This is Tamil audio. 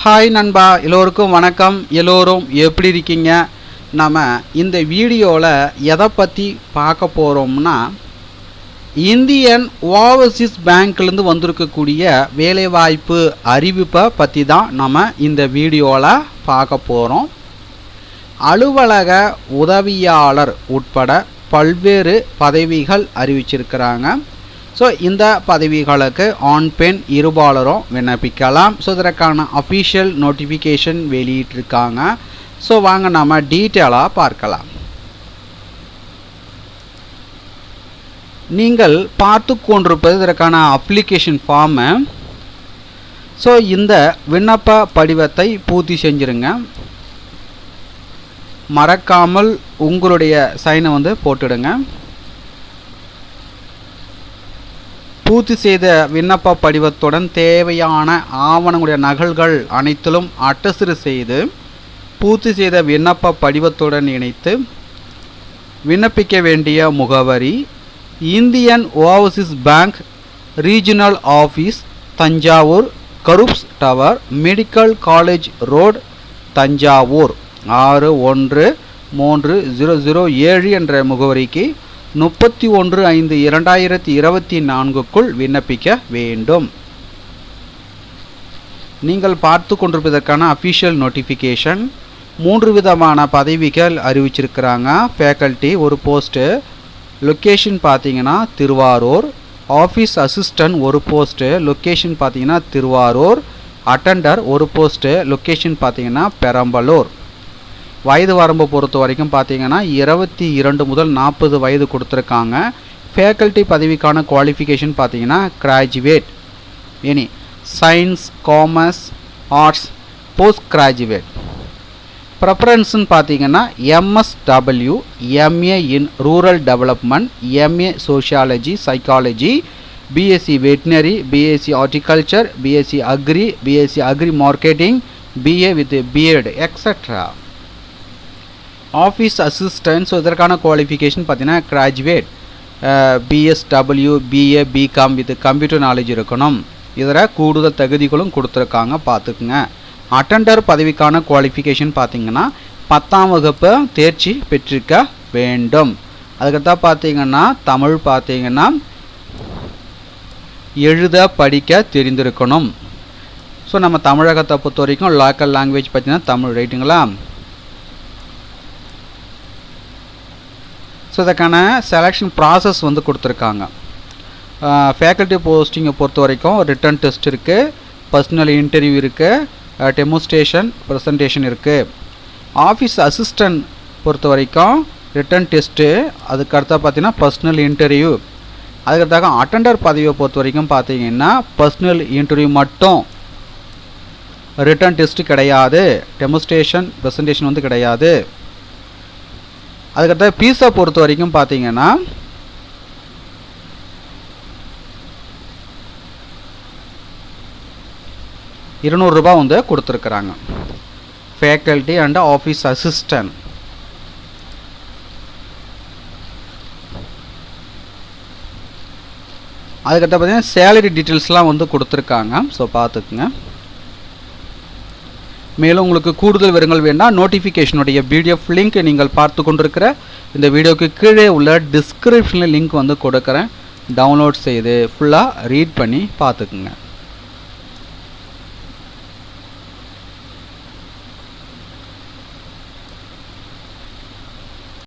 ஹாய் நண்பா, எல்லோருக்கும் வணக்கம். எல்லோரும் எப்படி இருக்கீங்க? நம்ம இந்த வீடியோவில் எதை பற்றி பார்க்க போகிறோம்னா, இந்தியன் ஓவர்சீஸ் பேங்க்லேருந்து வந்திருக்கக்கூடிய வேலைவாய்ப்பு அறிவிப்பை பற்றி தான் நம்ம இந்த வீடியோவில் பார்க்க போகிறோம். அலுவலக உதவியாளர் உட்பட பல்வேறு பதவிகள் அறிவிச்சிருக்கிறாங்க. ஸோ இந்த பதவிகளுக்கு ஆண் பெண் இருபாலரும் விண்ணப்பிக்கலாம். ஸோ இதற்கான அஃபிஷியல் நோட்டிஃபிகேஷன் வெளியிட்டிருக்காங்க. ஸோ வாங்க நம்ம டீட்டெயிலாக பார்க்கலாம். நீங்கள் பார்த்து கொண்டிருப்பது இதற்கான அப்ளிகேஷன் ஃபார்மு. ஸோ இந்த விண்ணப்ப படிவத்தை பூர்த்தி செஞ்சுருங்க. மறக்காமல் உங்களுடைய சைனை போட்டுடுங்க. பூர்த்தி செய்த விண்ணப்ப படிவத்துடன் தேவையான ஆவணங்களுடைய நகல்கள் அனைத்திலும் அட்டஸ்டு செய்து பூர்த்தி செய்த விண்ணப்ப படிவத்துடன் இணைத்து விண்ணப்பிக்க வேண்டிய முகவரி: Indian overseas bank, regional office, Thanjavur, கருப்ஸ் tower, medical college road, Thanjavur 613007 என்ற முகவரிக்கு 31/5/2024க்குள் விண்ணப்பிக்க வேண்டும். நீங்கள் பார்த்து கொண்டிருப்பதற்கான அஃபிஷியல் நோட்டிஃபிகேஷன். 3 விதமான பதவிகள் அறிவிச்சிருக்கிறாங்க. ஃபேக்கல்ட்டி ஒரு போஸ்ட்டு, லொக்கேஷன் பார்த்தீங்கன்னா திருவாரூர். ஆஃபீஸ் அசிஸ்டன்ட் ஒரு போஸ்ட்டு, லொக்கேஷன் பார்த்தீங்கன்னா திருவாரூர். அட்டெண்டர் ஒரு போஸ்ட்டு, லொக்கேஷன் பார்த்தீங்கன்னா பெரம்பலூர். வயது வரம்பு பொறுத்த வரைக்கும் பார்த்தீங்கன்னா 22 முதல் 40 வயது கொடுத்துருக்காங்க. ஃபேக்கல்ட்டி பதவிக்கான குவாலிஃபிகேஷன் பார்த்தீங்கன்னா graduate, any science, commerce, arts, post graduate. ப்ரெஃபரன்ஸ்ன்னு பார்த்தீங்கன்னா MSW, MA in rural development, MA sociology psychology, BSc veterinary, BSc horticulture, BSc agri, BSc agri marketing, BA with BEd etcetera. Office assistant. So இதற்கான குவாலிஃபிகேஷன் பார்த்தீங்கன்னா graduate, BSW, BA, BCom with computer knowledge இருக்கணும். இதில் கூடுதல் தகுதிகளும் கொடுத்துருக்காங்க, பார்த்துக்குங்க. அட்டெண்டர் பதவிக்கான குவாலிஃபிகேஷன் பார்த்தீங்கன்னா 10ஆம் வகுப்பு தேர்ச்சி பெற்றிருக்க வேண்டும். அதுக்கடுத்தா பார்த்தீங்கன்னா தமிழ் பார்த்தீங்கன்னா எழுத படிக்க தெரிந்திருக்கணும். ஸோ நம்ம தமிழகத்தை பொறுத்த வரைக்கும் லோக்கல் லாங்குவேஜ் பார்த்தீங்கன்னா தமிழ், ரைட்டுங்களா? ஸோ இதற்கான செலெக்ஷன் ப்ராசஸ் கொடுத்துருக்காங்க. ஃபேக்கல்ட்டி போஸ்டிங்கை பொறுத்த வரைக்கும் ரிட்டன் டெஸ்ட் இருக்குது, பர்சனல் இன்டர்வியூ இருக்குது, டெமோஸ்ட்ரேஷன், ப்ரெசன்டேஷன் இருக்குது. ஆஃபீஸ் அசிஸ்டன்ட் பொறுத்த வரைக்கும் ரிட்டன் டெஸ்ட்டு, அதுக்கடுத்தா பார்த்தீங்கன்னா பர்சனல் இன்டர்வியூ. அதுக்கடுத்தாக அட்டெண்டர் பதவியை பொறுத்த வரைக்கும் பார்த்தீங்கன்னா பர்சனல் இன்டர்வியூ மட்டும், ரிட்டன் டெஸ்ட்டு கிடையாது, டெமோஸ்ட்ரேஷன், ப்ரெசன்டேஷன் கிடையாது. அதுக்கடுத்த ஃபீஸை பொறுத்த வரைக்கும் பார்த்தீங்கன்னா ₹200 கொடுத்துருக்குறாங்க. Faculty and office assistant. அதுக்கடுத்த பார்த்தீங்கன்னா சேலரி டீட்டெயில்ஸ்லாம் கொடுத்துருக்காங்க. ஸோ பார்த்துக்குங்க. மேலும் உங்களுக்கு கூடுதல் விவரங்கள் வேண்டாம், நோட்டிஃபிகேஷனுடைய PDF லிங்க் நீங்கள் பார்த்து கொண்டிருக்கிற இந்த வீடியோக்கு கீழே உள்ள டிஸ்கிரிப்ஷனில் லிங்க் கொடுக்குறேன். டவுன்லோட் செய்து ஃபுல்லாக ரீட் பண்ணி பார்த்துக்குங்க.